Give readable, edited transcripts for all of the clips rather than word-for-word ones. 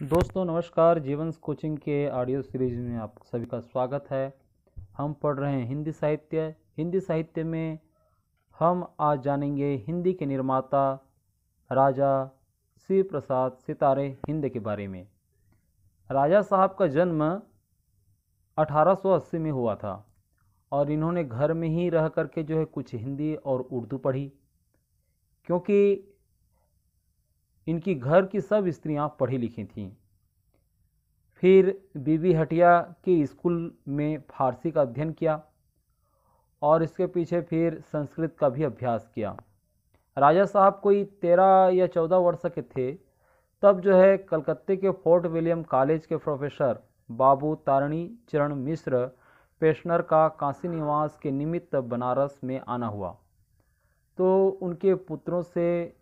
दोस्तों नमस्कार। जीवन कोचिंग के ऑडियो सीरीज में आप सभी का स्वागत है। हम पढ़ रहे हैं हिंदी साहित्य में हम आज जानेंगे हिंदी के निर्माता राजा शिव प्रसाद सितारे हिंद के बारे में। राजा साहब का जन्म 1880 में हुआ था और इन्होंने घर में ही रह करके कुछ हिंदी और उर्दू पढ़ी, क्योंकि इनकी घर की सब स्त्रियां पढ़ी लिखी थीं। फिर बीबी हटिया के स्कूल में फारसी का अध्ययन किया और इसके पीछे फिर संस्कृत का भी अभ्यास किया। राजा साहब कोई 13 या 14 वर्ष के थे तब कलकत्ते के फोर्ट विलियम कॉलेज के प्रोफेसर बाबू तारिणी चरण मिश्र पेशनर का काशी निवास के निमित्त बनारस में आना हुआ, तो उनके पुत्रों से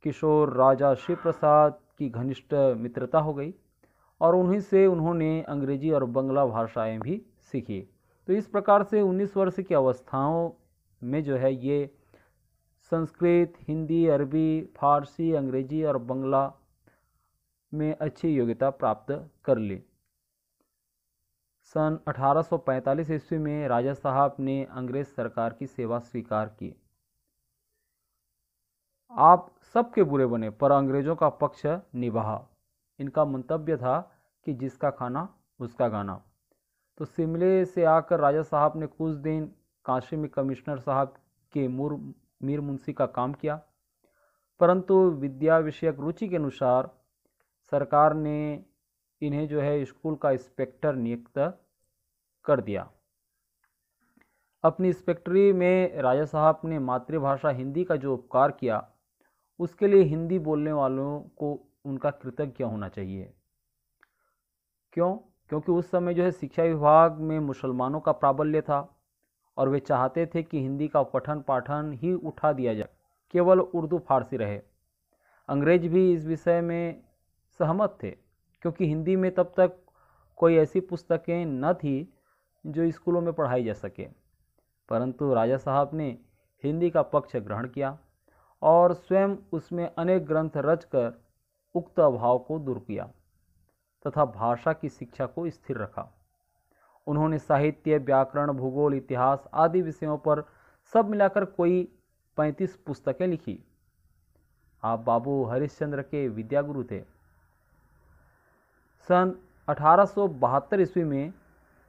किशोर राजा शिव प्रसाद की घनिष्ठ मित्रता हो गई और उन्हीं से उन्होंने अंग्रेजी और बंगला भाषाएं भी सीखी। तो इस प्रकार से 19 वर्ष की अवस्थाओं में ये संस्कृत, हिंदी, अरबी, फारसी, अंग्रेजी और बंगला में अच्छी योग्यता प्राप्त कर ली। सन 1845 ईस्वी में राजा साहब ने अंग्रेज सरकार की सेवा स्वीकार की। आप सबके बुरे बने पर अंग्रेजों का पक्ष निभाा। इनका मंतव्य था कि जिसका खाना उसका गाना। तो शिमले से आकर राजा साहब ने कुछ दिन काशी में कमिश्नर साहब के मीर मुंशी का काम किया, परंतु विद्या विषयक रुचि के अनुसार सरकार ने इन्हें स्कूल का इंस्पेक्टर नियुक्त कर दिया। अपनी इंस्पेक्टरी में राजा साहब ने मातृभाषा हिंदी का जो उपकार किया उसके लिए हिंदी बोलने वालों को उनका कृतज्ञ होना चाहिए। क्यों? क्योंकि उस समय शिक्षा विभाग में मुसलमानों का प्राबल्य था और वे चाहते थे कि हिंदी का पठन पाठन ही उठा दिया जाए, केवल उर्दू फारसी रहे। अंग्रेज भी इस विषय में सहमत थे, क्योंकि हिंदी में तब तक कोई ऐसी पुस्तकें न थी जो स्कूलों में पढ़ाई जा सके। परंतु राजा साहब ने हिंदी का पक्ष ग्रहण किया और स्वयं उसमें अनेक ग्रंथ रचकर उक्त अभाव को दूर किया तथा भाषा की शिक्षा को स्थिर रखा। उन्होंने साहित्य, व्याकरण, भूगोल, इतिहास आदि विषयों पर सब मिलाकर कोई 35 पुस्तकें लिखी। आप बाबू हरिश्चंद्र के विद्यागुरु थे। सन 1872 ईस्वी में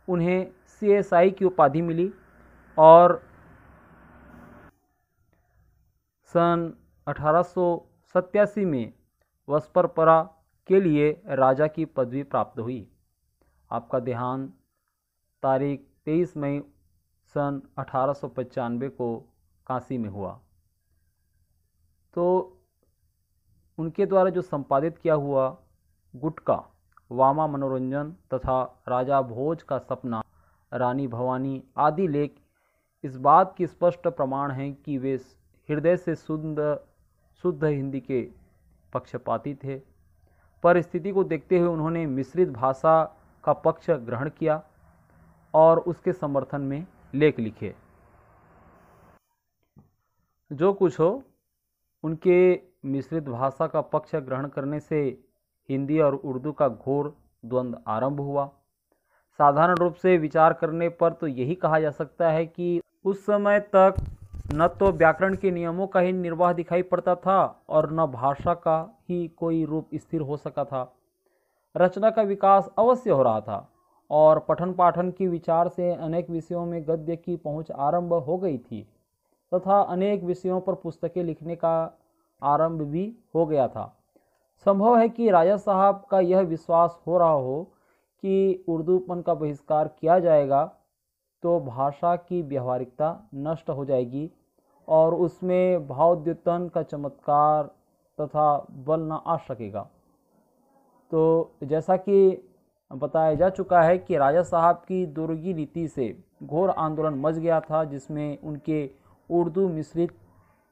उन्हें CSI की उपाधि मिली और सन 1887 में वस्परपरा के लिए राजा की पदवी प्राप्त हुई। आपका देहांत तारीख 23 मई सन 1895 को काशी में हुआ। तो उनके द्वारा जो संपादित किया हुआ गुटका, वामा मनोरंजन तथा राजा भोज का सपना, रानी भवानी आदि लेख इस बात की स्पष्ट प्रमाण हैं कि वे हृदय से शुद्ध हिंदी के पक्षपाती थे। परिस्थिति को देखते हुए उन्होंने मिश्रित भाषा का पक्ष ग्रहण किया और उसके समर्थन में लेख लिखे। जो कुछ हो, उनके मिश्रित भाषा का पक्ष ग्रहण करने से हिंदी और उर्दू का घोर द्वंद्व आरंभ हुआ। साधारण रूप से विचार करने पर तो यही कहा जा सकता है कि उस समय तक न तो व्याकरण के नियमों का ही निर्वाह दिखाई पड़ता था और न भाषा का ही कोई रूप स्थिर हो सका था। रचना का विकास अवश्य हो रहा था और पठन पाठन की विचार से अनेक विषयों में गद्य की पहुंच आरंभ हो गई थी तथा अनेक विषयों पर पुस्तकें लिखने का आरंभ भी हो गया था। संभव है कि राजा साहब का यह विश्वास हो रहा हो कि उर्दूपन का बहिष्कार किया जाएगा तो भाषा की व्यावहारिकता नष्ट हो जाएगी और उसमें भावद्योतन का चमत्कार तथा बल न आ सकेगा। तो जैसा कि बताया जा चुका है कि राजा साहब की दुर्गी नीति से घोर आंदोलन मच गया था, जिसमें उनके उर्दू मिश्रित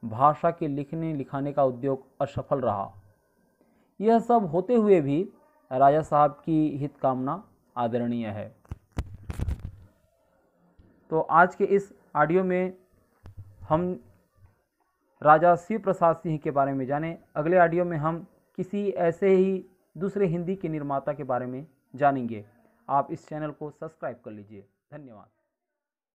भाषा के लिखने लिखाने का उद्योग असफल रहा। यह सब होते हुए भी राजा साहब की हित कामना आदरणीय है। तो आज के इस ऑडियो में हम राजा शिव प्रसाद सिंह के बारे में जाने। अगले ऑडियो में हम किसी ऐसे ही दूसरे हिंदी के निर्माता के बारे में जानेंगे। आप इस चैनल को सब्सक्राइब कर लीजिए। धन्यवाद।